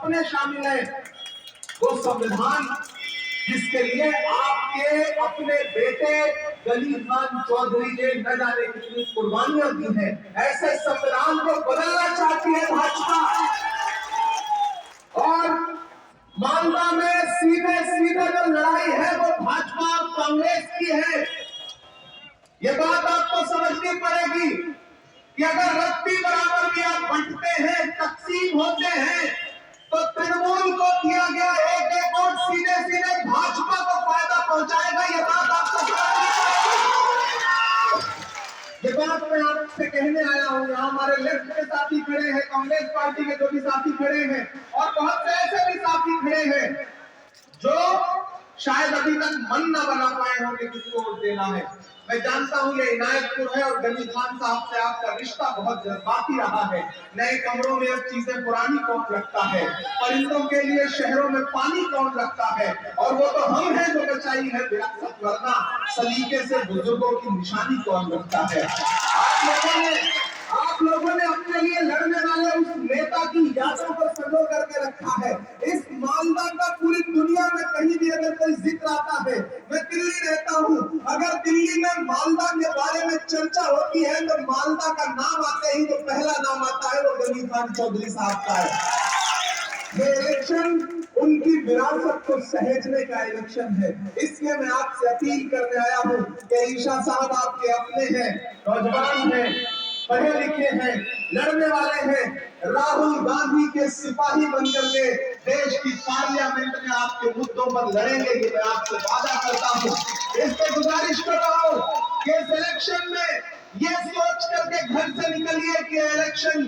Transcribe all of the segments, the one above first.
सपने शामिल है। वो संविधान जिसके लिए आपके अपने बेटे गनी खान चौधरी ने न जाने कितनी कुर्बानियां दी हैं, ऐसे संविधान को बदलना चाहती है भाजपा। और मालदा में सीधे सीधे जो लड़ाई है वो भाजपा और कांग्रेस की है। ये बात आपको समझनी पड़ेगी कि अगर रत्ती बराबर भी आप बंटते हैं, तकसीम होते हैं, तो तृणमूल को दिया गया एक एक वोट सीधे सीधे भाजपा को फायदा पहुंचाएगा। ये बात आपको समझनी पड़ेगी। ये बात मैं आपसे कहने आया हूं। यहाँ हमारे लेफ्ट के साथी खड़े हैं, कांग्रेस पार्टी के जो भी साथी खड़े हैं, और बहुत से ऐसे भी साथी खड़े हैं जो शायद अभी तक मन न बना पाए होंगे किसको वोट देना है। मैं जानता हूं ये इनायतपुर है और गनी खान साहब से आपका रिश्ता बहुत जज्बाती रहा है। नए कमरों में अब चीजें पुरानी कौन रखता है, परिंदों के लिए शहरों में पानी कौन रखता है, और वो तो हम हैं जो बचाई है विरासत, वरना सलीके से बुजुर्गों की निशानी कौन रखता है। आप लोगों ने अपने लिए लड़ने वाले उस नेता की यादों को संजो करके रखा है। इस मालदा का पूरी दुनिया में कहीं भी अगर कोई जिक्र आता है, मैं दिल्ली रहता हूँ, अगर दिल्ली में मालदा के बारे में चर्चा होती है तो मालदा का नाम आते ही जो पहला नाम आता है वो गनी खान चौधरी साहब का है। ये इलेक्शन उनकी विरासत को सहेजने का इलेक्शन है। इसलिए मैं आपसे अपील करने आया हूँ कि ईशा साहब आपके अपने हैं, नौजवान हैं, पढ़े लिखे हैं, लड़ने वाले हैं। राहुल गांधी के सिपाही बनकर के देश की पार्लियामेंट में आपके मुद्दों पर लड़ेंगे, ये मैं आपसे वादा करता हूँ। इससे गुजारिश कर रहा हूँ कि इस इलेक्शन में ये सोच करके घर से निकलिए कि इलेक्शन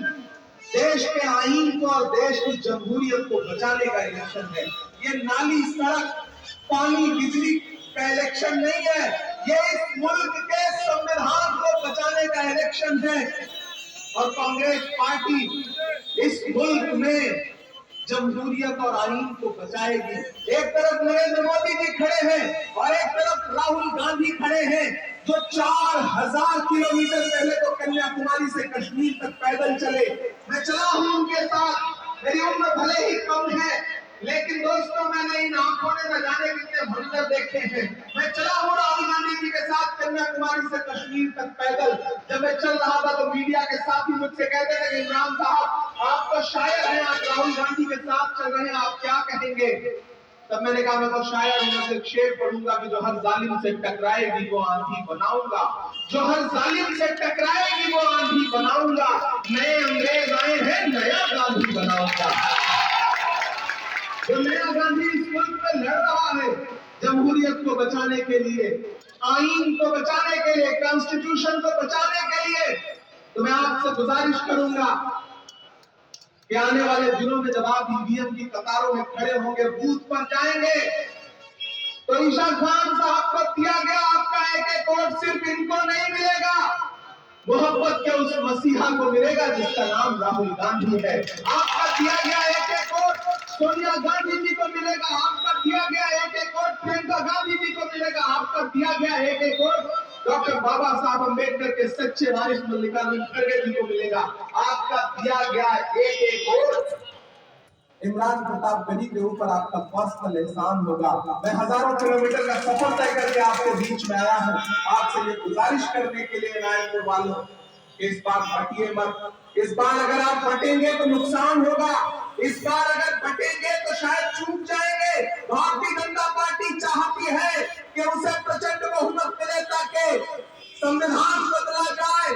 देश के आईन को और देश की जमहूरियत को बचाने का इलेक्शन है। ये नाली, सड़क, पानी, बिजली का इलेक्शन नहीं है, ये इस मुल्क के संविधान को बचाने का इलेक्शन है। और कांग्रेस पार्टी इस मुल्क में जमहूरियत और आईन को बचाएगी। एक तरफ नरेंद्र मोदी जी खड़े हैं और एक तरफ राहुल गांधी खड़े हैं, जो 4000 किलोमीटर पहले तो कन्याकुमारी से कश्मीर तक पैदल चले। मैं चला हूं उनके साथ, मेरी उम्र भले ही कम है, लेकिन दोस्तों मैंने इन आंखों ने न जाने कितने मंजर देखे हैं। मैं चला हूं राहुल गांधी जी के साथ कन्याकुमारी से कश्मीर तक पैदल। जब मैं चल रहा था तो मीडिया के साथी मुझसे कहते थे कि इमरान साहब आप तो शायर हैं, आप राहुल गांधी के साथ चल रहे हैं, आप क्या कहेंगे। तब मैंने कहा मैं तो शायर हूं, मैं सिर्फ शेर पढ़ूंगा कि जो हर जालिम से टकराएगी वो आंधी बनाऊंगा, जो हर जालिम से टकराएगी वो आंधी बनाऊंगा। नए अंग्रेज आए हैं, नया गांधी बनाऊंगा। जो नया गांधी इस मुल्क में लड़ रहा है जमहूरियत को बचाने के लिए, आईन को बचाने के लिए, कॉन्स्टिट्यूशन को बचाने के लिए, तो मैं आपसे गुजारिश करूंगा कि आने वाले दिनों में जब आप ईवीएम की कतारों में खड़े होंगे, बूथ पर जाएंगे, तो ईशा खान साहब को दिया गया आपका एक एक वोट सिर्फ इनको नहीं मिलेगा, मोहब्बत के उस मसीहा को मिलेगा जिसका नाम राहुल गांधी है। आपका दिया गया एक एक वोट सोनिया गांधी जी को मिलेगा, आपका दिया गया एक एक वोट प्रियंका गांधी जी को मिलेगा, आपका दिया गया एक एक वोट डॉक्टर बाबा साहब अम्बेडकर के सच्चे वारिस मल्लिकार्जुन खड़गे जी को मिलेगा, आपका दिया गया एक एक वोट इमरान प्रताप गनी के ऊपर आपका पर्सनल एहसान होगा। मैं हजारों किलोमीटर का सफर तय करके आपके बीच में आया हूँ, आपसे ये गुजारिश करने के लिए नायपुर वालों, इस बार बटिए मत। इस बार अगर आप बटेंगे तो नुकसान होगा, इस बार अगर बटेंगे तो शायद चूक जाएंगे। भारतीय जनता पार्टी चाहती है कि उसे प्रचंड बहुमत मिले ताकि संविधान बदला जाए।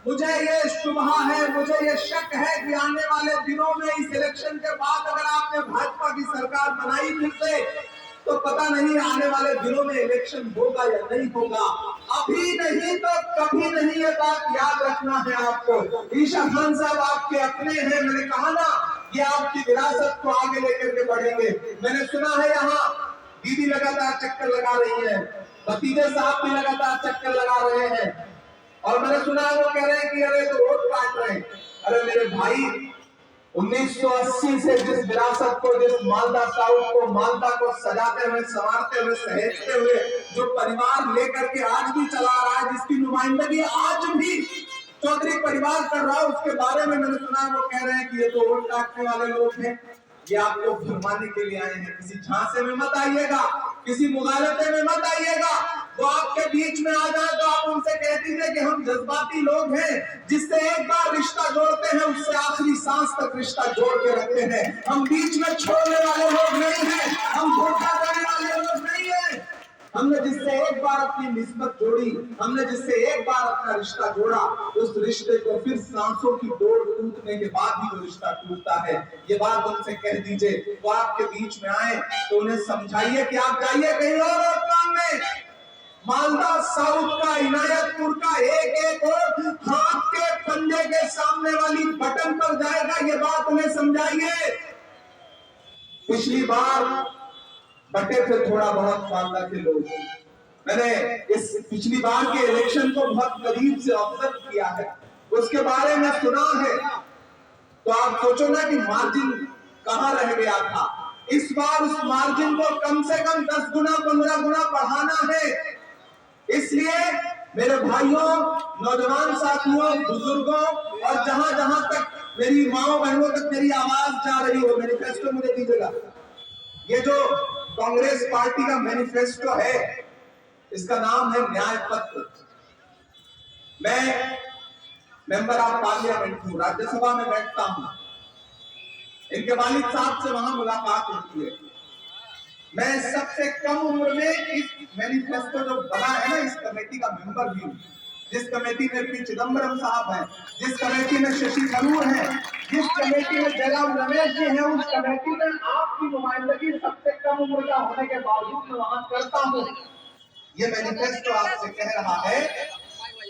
मुझे ये शुबहा है, मुझे ये शक है कि आने वाले दिनों में इस इलेक्शन के बाद अगर आपने भाजपा की सरकार बनाई फिर से, तो पता नहीं आने वाले दिनों में इलेक्शन होगा या नहीं होगा। अभी नहीं तो कभी नहीं, ये बात याद रखना है आपको। ईशा खान साहब आपके अपने हैं, मैंने कहा ना, ये आपकी विरासत को आगे लेकर के बढ़ेंगे। मैंने सुना है यहाँ दीदी लगातार चक्कर लगा रही है, भतीजे साहब भी लगातार चक्कर लगा रहे हैं, और मैंने सुना वो कह रहे हैं कि अरे तो वोट काट रहे हैं। अरे मेरे भाई, 1980 से जिस विरासत को, जिस मालदा साउथ को, मालदा को सजाते हुए, संवारते हुए, सहेजते हुए जो परिवार लेकर के आज भी चला रहा है, जिसकी नुमाइंदगी आज भी चौधरी परिवार कर रहा है, उसके बारे में मैंने सुना वो कह रहे हैं कि ये तो वोट काटने वाले लोग हैं, ये आपको भरमाने के लिए आए हैं। किसी झांसे में मत आइएगा, किसी मुगालते में मत आइएगा। वो आपके बीच में आ जाए तो आप उनसे कह दीजिए कि हम जज्बाती लोग हैं, जिससे एक बार रिश्ता जोड़ते हैं उससे आखिरी सांस तक रिश्ता जोड़ के रखते हैं। हम बीच में छोड़ने वाले लोग नहीं हैं, हम धोखा देने वाले लोग नहीं हैं। हमने जिससे एक बार अपनी निस्बत जोड़ी, हमने जिससे एक बार अपना रिश्ता जोड़ा, उस रिश्ते को फिर सांसों की डोर टूटने के बाद ही वो रिश्ता टूटता है। ये बात उनसे कह दीजिए। वो आपके बीच में आए तो उन्हें समझाइए कि आप जाइए कहीं और काम में। मालदा साउथ का, इनायतपुर का एक एक वोट हाथ के पंजे के सामने वाली बटन पर जाएगा, ये बात उन्हें समझाइए। पिछली बार बटे थे थोड़ा बहुत मालदा के लोग। मैंने इस पिछली बार के इलेक्शन को बहुत करीब से ऑब्जर्व किया है, उसके बारे में सुना है। तो आप सोचो ना कि मार्जिन कहां रह गया था। इस बार उस मार्जिन को कम से कम 10 गुना 15 गुना बढ़ाना है। इसलिए मेरे भाइयों, नौजवान साथियों, बुजुर्गों और जहां जहां तक मेरी माओ बहनों तक मेरी आवाज जा रही हो, मैनिफेस्टो मुझे दीजिएगा। ये जो कांग्रेस पार्टी का मैनिफेस्टो है, इसका नाम है न्याय पत्र। मैं मेंबर ऑफ पार्लियामेंट हूं, राज्यसभा में बैठता हूं। इनके वालिद साहब से वहां मुलाकात होती है। मैं सबसे कम उम्र में इस मैनिफेस्टो जो बना है ना, इस कमेटी का मेंबर भी हूं। जिस कमेटी में पी चिदम्बरम साहब हैं, जिस कमेटी में शशि थरूर हैं, जिस कमेटी में जयराम रमेश जी हैं, उस कमेटी में आपकी नुमाइंदगी सबसे कम उम्र का होने के बावजूद मैं वहां करता हूं। ये मैनिफेस्टो आपसे कह रहा है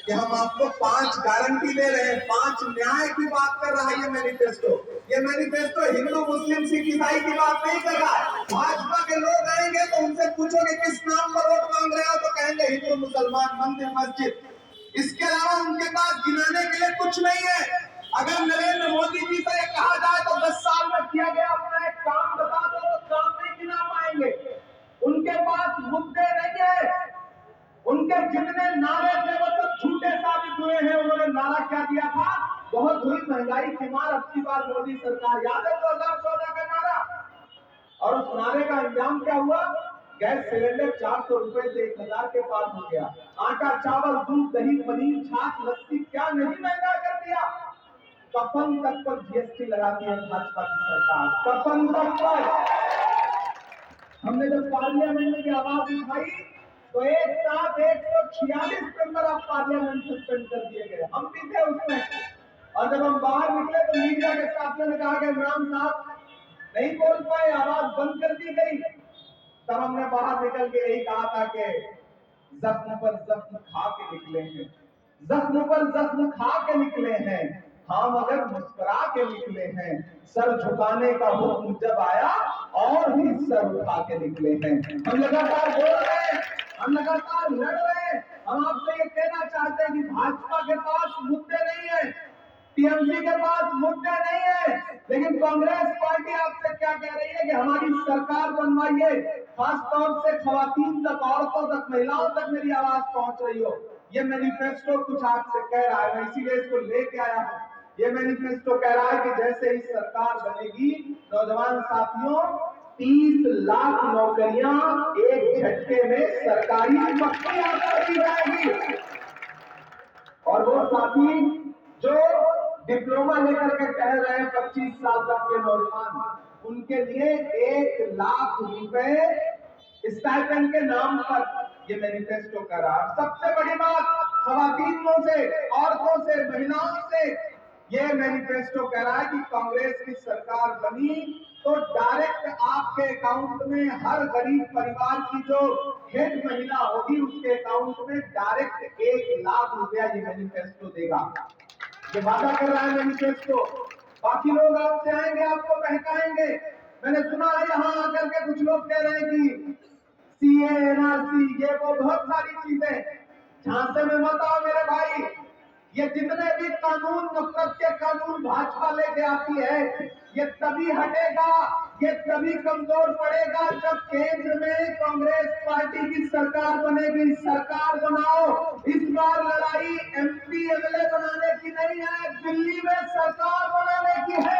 कि हम आपको 5 गारंटी दे रहे हैं, 5 न्याय की बात कर रहा है ये मैनिफेस्टो। ये मैनिफेस्टो हिंदू मुस्लिम सिख ईसाई की बात नहीं कर रहा है। भाजपा के लोग आएंगे तो उनसे पूछोगे किस नाम पर वोट मांग रहे हो, तो कहेंगे हिंदू मुसलमान मंदिर मस्जिद। इसके अलावा उनके पास गिनाने के लिए कुछ नहीं है। अगर नरेंद्र मोदी जी से कहा जाए तो 10 साल में किया गया अपना एक काम बता दो, तो काम नहीं गिना पाएंगे। उनके पास मुद्दे नहीं है। उनके जितने नारे थे वो सब झूठे साबित हुए हैं। उन्होंने नारा क्या दिया था, बहुत हुई महंगाई की मार, अब की बार मोदी सरकार। याद है 2014 का नारा? और उस नारे का अंजाम क्या हुआ? गैस सिलेंडर 400 रुपए से 1000 के पार हो गया। आटा चावल दूध दही पनीर छाछ लस्सी क्या नहीं महंगा कर दिया। कफन तक पर जीएसटी लगाती है भाजपा की सरकार, कफन तक पर। हमने जब पार्लियामेंट में आवाज उठाई तो एक साथ 146 मेंबर ऑफ पार्लियामेंट सस्पेंड कर दिए गए। हम भी थे उसमें। और जब हम बाहर निकले तो मीडिया के साथियों ने कहा कि इमरान साहब नहीं बोल पाए, आवाज बंद कर दी गई। तब हमने बाहर निकल के यही कहा था कि जख्म पर जख्म खा के निकले हैं, जख्म पर जख्म खा के निकले हैं, हम अगर मुस्कुरा के निकले हैं। सर झुकाने का हुक्म जब आया और भी सर उठा के निकले हैं। हम लगातार बोल रहे हैं, हम लगातार लड़ रहे हैं। हम आपसे ये कहना चाहते हैं कि भाजपा के पास मुद्दे नहीं है, टीएमसी के पास मुद्दे नहीं है, लेकिन कांग्रेस पार्टी आपसे क्या कह रही है कि हमारी सरकार बनवाइए। खासतौर से खवातीन तक, औरतों तक, महिलाओं तक मेरी आवाज पहुंच रही हो। ये मैनिफेस्टो कुछ आपसे कह रहा है, मैं इसीलिए इसको लेके आया हूं। ये मैनिफेस्टो कह रहा है कि जैसे ही सरकार बनेगी, नौजवान साथियों, 30 लाख नौकरियां एक झटके में सरकारी पक्की कर दी जाएगी। और वो साथी जो डिप्लोमा लेकर के कह रहे हैं 25 साल तक के नौजवान, उनके लिए 1 लाख रुपए स्टाइपेंड के नाम पर ये मैनिफेस्टो कर रहा है। सबसे बड़ी बात, खवातीनों से, औरतों से, महिलाओं से ये मैनिफेस्टो कह रहा है कि कांग्रेस की सरकार बनी तो डायरेक्ट आपके अकाउंट में, हर गरीब परिवार की जो हेड महिला होगी उसके अकाउंट में डायरेक्ट 1 लाख रुपया ये मैनिफेस्टो देगा। ये वादा कर रहा है मैनिफेस्टो। बाकी लोग आपसे आएंगे, आपको बहकाएंगे। मैंने सुना है यहाँ आकर के कुछ लोग कह रहे हैं कि सीए, एनआरसी, ये वो बहुत सारी चीजें। झांसे में मत आओ मेरे भाई। ये जितने भी कानून, नफरत के कानून भाजपा लेके आती है, ये तभी हटेगा, ये तभी कमजोर पड़ेगा जब केंद्र में कांग्रेस पार्टी की सरकार बनेगी। सरकार बनाओ। इस बार लड़ाई एमपी एमएलए बनाने की नहीं है, दिल्ली में सरकार बनाने की है।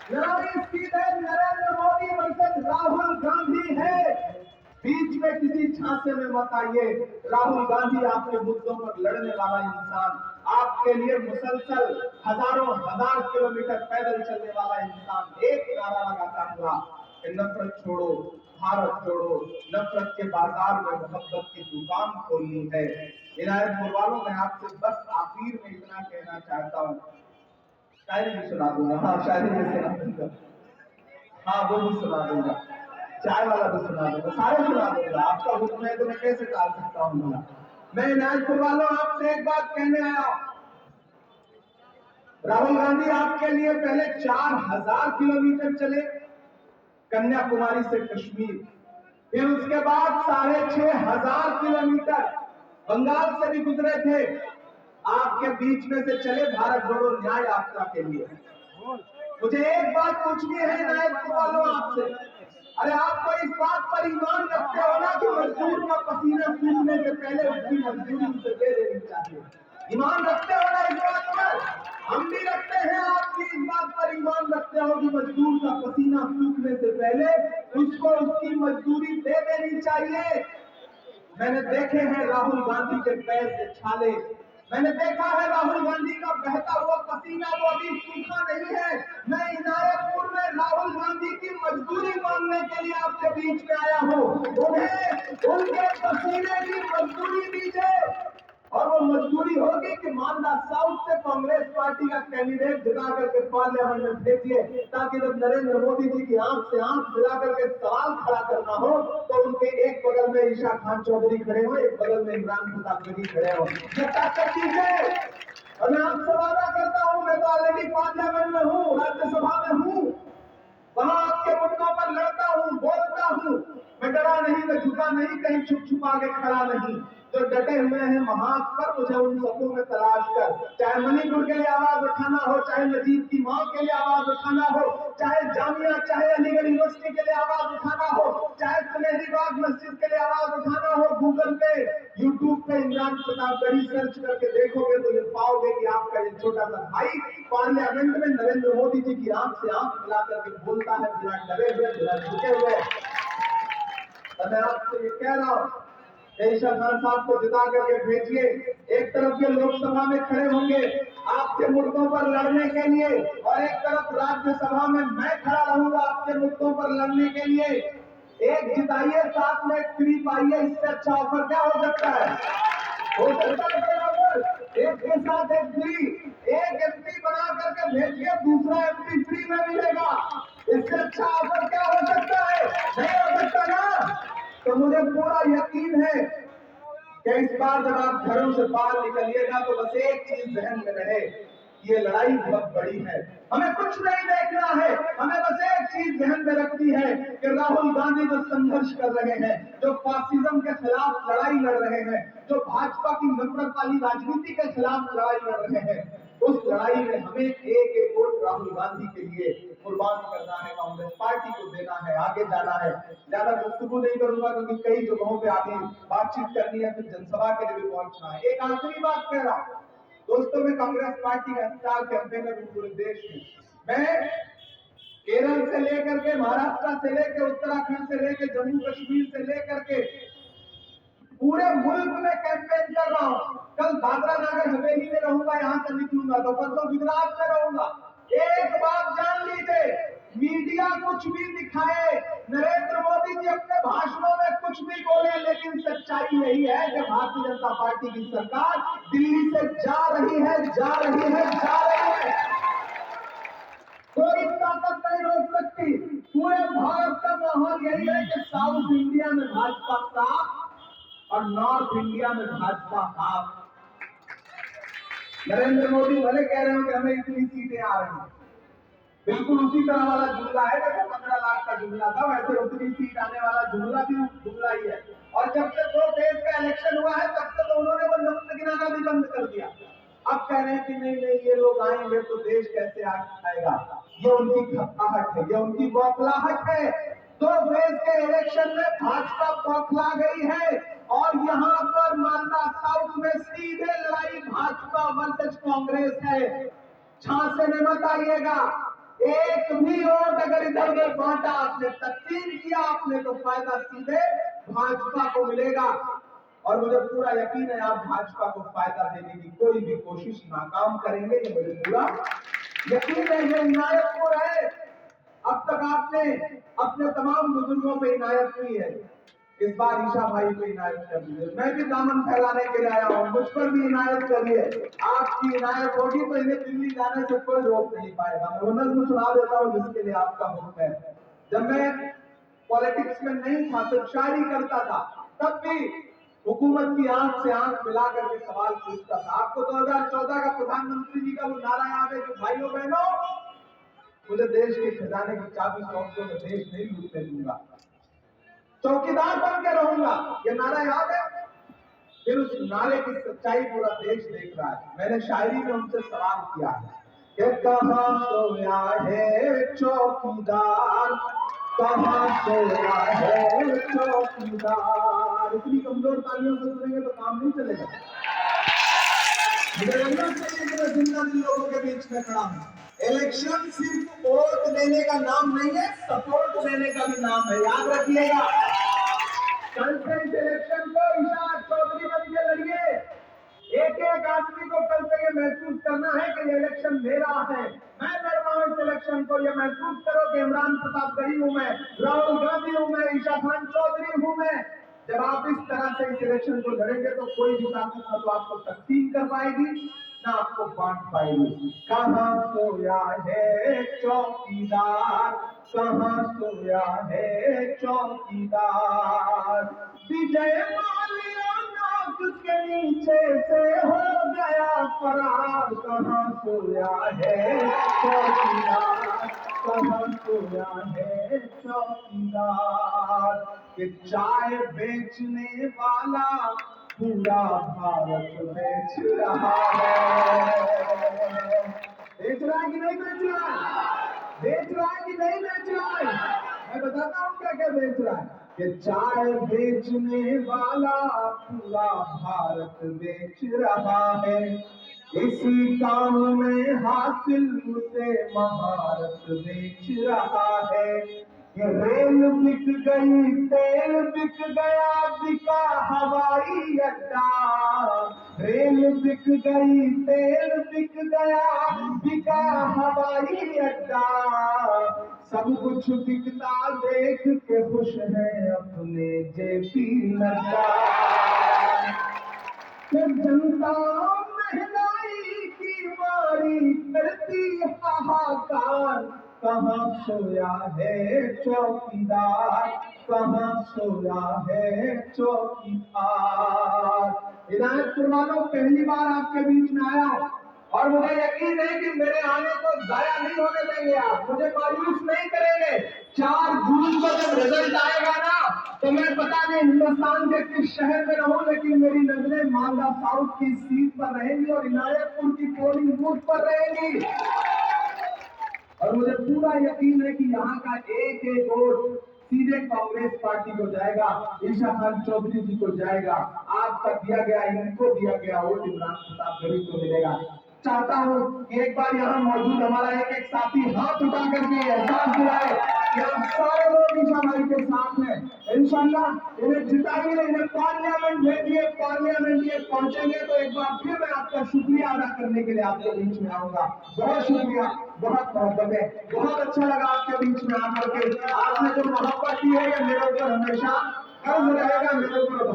लड़ाई सीधे नरेंद्र मोदी वर्सेस राहुल गांधी है। बीच में किसी झांसे में मत आइए। राहुल गांधी आपके मुद्दों पर लड़ने वाला इंसान, आपके लिए मुसलसल हजारों हजार किलोमीटर पैदल चलने वाला इंसान एक नारा लगाता हुआ कि नफरत छोड़ो, भारत जोड़ो, नफरत के बाजार में मोहब्बत की दुकान खोलनी है। इनायतपुर वालों, मैं आपसे बस आखिर में इतना कहना चाहता हूँ, शायरी भी सुना दूंगा। हाँ, शायरी भी सुना दूंगा। हाँ, वो भी सुना दूंगा, चाय वाला भी सुना दूंगा, सारे सुना दूंगा। आपका हुक्म है तो मैं कैसे टाल सकता हूँ। मैं इनायतपुर वालों आपसे एक बात कहने आया। राहुल गांधी आपके लिए पहले 4000 किलोमीटर चले कन्याकुमारी से कश्मीर, फिर उसके बाद 6500 किलोमीटर बंगाल से भी गुजरे थे, आपके बीच में से चले भारत जोड़ो न्याय यात्रा के लिए। मुझे एक बात पूछनी है इनायतपुर वालों आपसे, अरे आपको इस बात पर ईमान रखते हो ना कि मजदूर का पसीना सूखने से पहले उसकी मजदूरी उसे दे देनी चाहिए? ईमान रखते हो ना इस बात पर? हम भी रखते हैं, आपकी इस बात पर ईमान रखते हो कि मजदूर का पसीना सूखने से पहले उसको उसकी मजदूरी दे देनी चाहिए। मैंने देखे हैं राहुल गांधी के पैर के छाले, मैंने देखा है राहुल गांधी का बहता हुआ पसीना, वो अभी सूखा नहीं है। मैं इनायतपुर में राहुल गांधी की मजदूरी मांगने के लिए आपके बीच में आया हूँ। उन्हें उनके पसीने की मजदूरी दीजिए, और वो मजदूरी होगी कि मालदा साउथ से कांग्रेस पार्टी का कैंडिडेट जिता करके पार्लियामेंट में भेजिए, ताकि जब नरेंद्र मोदी जी की आंख से आंख मिला करके सवाल खड़ा करना हो तो उनके एक बगल में ईशा खान चौधरी खड़े हो, एक बगल में इमरान खताब खड़े हो। ये ताकत दीजिए। और मैं आपसे वादा करता हूं, मैं तो ऑलरेडी पार्लियामेंट में हूं, राज्यसभा में हूं, वहां आपके मुद्दों पर लड़ता हूं, बोलता हूं। मैं डरा नहीं, मैं झुका नहीं, कहीं छुप छुपा के खड़ा नहीं। जो डटे हुए हैं महाज पर, मुझे उन सबों में तलाश कर, चाहे मणिपुर के लिए आवाज उठाना हो, चाहे नजीब की मां के लिए आवाज उठाना हो, चाहे जामिया, चाहे अलीगढ़ यूनिवर्सिटी के लिए आवाज उठाना हो, चाहे सुनहरी बाग मस्जिद के लिए आवाज उठाना हो, गूगल पे, यूट्यूब पे इमरान प्रतापगढ़ी सर्च करके देखोगे तो ये पाओगे कि आपका ये छोटा सा भाई पार्लियामेंट में नरेंद्र मोदी जी की आंख से आंख मिला करके बोलता है, बिना डरे हुए, बिना झुके हुए। तो मैं आपसे ये कह रहा हूं, ईशा खान साहब को जिता करके भेजिए। एक तरफ ये लोकसभा में खड़े होंगे आपके मुद्दों पर लड़ने के लिए, और एक तरफ राज्यसभा में मैं खड़ा रहूंगा आपके मुद्दों पर लड़ने के लिए। एक जिताइए, साथ में फ्री पाइए, इससे अच्छा ऑफर क्या हो सकता है? हो सकता है क्या ऑफर? एक के साथ एक फ्री, एक एमपी बना करके भेजिए, दूसरा एमपी फ्री में मिलेगा। इससे अच्छा ऑफर क्या हो सकता है? नहीं हो सकता ना। तो मुझे पूरा यकीन है कि इस बार जब आप घरों से बाहर निकलिएगा तो बस एक चीज जहन में रहे, ये लड़ाई बहुत बड़ी है, हमें कुछ नहीं देखना है, हमें बस एक चीज ध्यान में रखनी है कि राहुल गांधी जो संघर्ष कर रहे हैं, जो फासिज्म के खिलाफ लड़ाई लड़ रहे हैं, जो भाजपा की नफरत वाली राजनीति के खिलाफ लड़ाई लड़ रहे हैं, उस लड़ाई में हमें एक एक वोट राहुल गांधी के लिए कुर्बान करना है, कांग्रेस पार्टी को देना है, आगे जाना है। ज्यादा गुफ्तगू नहीं करूंगा क्योंकि कई जगहों पे आगे बातचीत करनी है, फिर जनसभा के लिए भी पहुंचना है। एक आखिरी बात कह रहा हूं दोस्तों, मैं कांग्रेस पार्टी का स्टार कैंपेनर हूं पूरे देश में। मैं केरल से लेकर के, महाराष्ट्र से लेकर, उत्तराखंड से लेकर, जम्मू कश्मीर से लेकर के पूरे मुल्क में कैंपेन कर रहा हूं। कल दादरा नगर हवेली में रहूंगा, यहां से निकलूंगा, तो परसों गुजरात में रहूंगा। एक बात जान लीजिए, मीडिया कुछ भी दिखाए, नरेंद्र मोदी जी अपने भाषणों में कुछ भी बोले, लेकिन सच्चाई यही है कि भारतीय जनता पार्टी की सरकार दिल्ली से जा रही है, जा रही है, जा रही है। कोई ताकत नहीं रोक सकती। पूरे भारत का माहौल यही है कि साउथ इंडिया में भाजपा साफ और नॉर्थ इंडिया में भाजपा हाफ। नरेंद्र मोदी भले कह रहे हो कि हमें इतनी सीटें आ रही हैं, बिल्कुल उसी तरह वाला जुमला है जैसे 15 लाख का जुमला था, वैसे उतनी सीट आने वाला जुमला भी जुमला ही है। और जब से 2 फेज का इलेक्शन हुआ है तब से तो उन्होंने वो नमक गिनाना भी बंद कर दिया। अब कह रहे हैं कि नहीं नहीं ये लोग आएंगे तो देश कैसे आएगा। ये उनकी खपकाहट है, ये उनकी बौखलाहट है। 2 फेज के इलेक्शन में भाजपा बौखला गई है, और यहाँ पर मालदा साउथ में सीधे लड़ाई भाजपा वर्सेस कांग्रेस है। झांसे में मत आइएगा, एक भी वोट अगर इधर उधर बांटा, आपने तकसीम किया आपने, तो फायदा सीधे भाजपा को मिलेगा। और मुझे पूरा यकीन है आप भाजपा को फायदा देने की कोई भी कोशिश नाकाम करेंगे, ये मुझे पूरा यकीन है। ये इनायतपुर है, अब तक आपने अपने तमाम बुजुर्गों पे इनायत की है, इस बार ईशा भाई पे इनायत कर दी है। मैं भी दामन फैलाने के लिए आया हूँ, मुझ पर भी इनायत करिए। आपकी इनायत होगी तो इन्हें दिल्ली जाने से कोई रोक नहीं पाएगा। मैं वो नज़्म सुना देता हूँ जिसके लिए आपका हुक्म है। जब मैं पॉलिटिक्स में नहीं था तो शायरी करता था, तब भी हुकूमत की आंख से आंख मिला करके सवाल पूछता था। आपको 2014 का प्रधानमंत्री जी का वो नारा याद है कि भाइयों बहनों, मुझे देश के खजाने की चाबी सौंप दो, मैं देश नहीं लूटने दूंगा, चौकीदार बन के रहूंगा, ये नारा याद है। फिर उस नारे की सच्चाई पूरा देश देख रहा है। मैंने शायरी में उनसे सवाल किया है कि कहां सोया है चौकीदार, कहां सोया है चौकीदार। इतनी कमजोर तालियों से सुनेंगे तो काम नहीं चलेगा। मुझे लगना चाहिए कि मैं जिंदा लोगों के बीच में खड़ा हूं। इलेक्शन सिर्फ वोट देने का नाम नहीं है, सपोर्ट देने का भी नाम है, याद रखिएगा। कल से इस इलेक्शन को इशाक चौधरी बन के लड़िए। एक एक आदमी को कल से ये महसूस करना है कि ये इलेक्शन मेरा है, मैं लड़ रहा हूं इस इलेक्शन को। ये महसूस करो कि इमरान प्रताप गई हूं मैं, राहुल गांधी हूं मैं, ईशा खान चौधरी हूं मैं। जब आप इस तरह से इस इलेक्शन को लड़ेंगे तो कोई भी ताकत ना तो आपको तकसीम कर पाएगी ना आपको बांट पाएगी। कहां सोया है चौकीदार, कहां सोया है चौकीदार। विजय माल्या नाक के नीचे से हो गया फरार, कहां सोया है चौकीदार, कहां सोया है चौकीदार। कि चाय बेचने वाला पूरा भारत बेच रहा है। बेच रहा है कि नहीं बेच रहा है? बेच रहा है कि नहीं बेच रहा है? मैं बताता हूँ क्या क्या बेच रहा है। कि चाय बेचने वाला पूरा भारत बेच रहा है, इसी काम में हासिल उसे महारत बेच रहा है। ये रेल बिक गई, तेल बिक गया, बिका हवाई अड्डा। रेल बिक गई, तेल बिक गया, बिका हवाई अड्डा। सब कुछ बिकता देख के खुश है अपने जेपी नड्डा। जनता महंगाई की मारी करती हाहाकार, कहां सोया है चौकीदार, कहां सोया है चौकीदार। इनायतपुर वालों, पहली बार आपके बीच में आया और मुझे यकीन है कि मेरे आने को जाया नहीं होने देंगे, आप मुझे मायूस नहीं करेंगे। 4 जून को जब रिजल्ट आएगा ना, तो मैं पता नहीं हिंदुस्तान के किस शहर में रहूं, लेकिन मेरी नजरें मालदा साउथ की सीट पर रहेंगी और इनायतपुर की पोलिंग बूथ पर रहेंगी। और मुझे पूरा यकीन है कि यहाँ का एक एक वोट सीधे कांग्रेस पार्टी को जाएगा, ईशा खान चौधरी जी को जाएगा। आपका दिया गया, इनको दिया गया वोट इमरान प्रताप गरीब को मिलेगा। चाहता हूँ कि एक बार यहाँ मौजूद हमारा एक एक साथी हाथ उठा करके एहसास दिलाए कि हम सारे लोग ईशा भाई के साथ हैं। इंशाल्लाह इन्हें जिताएंगे, इन्हें पार्लियामेंट भेजिए, पार्लियामेंट ये पहुंचेंगे तो एक बार फिर मैं आपका शुक्रिया अदा करने के लिए आपके बीच में आऊंगा। बहुत शुक्रिया, बहुत मोहब्बत है, बहुत अच्छा लगा आपके बीच में आकर के। आपने जो मोहब्बत की है मेरे ऊपर हमेशा कर्ज रहेगा, मेरे ऊपर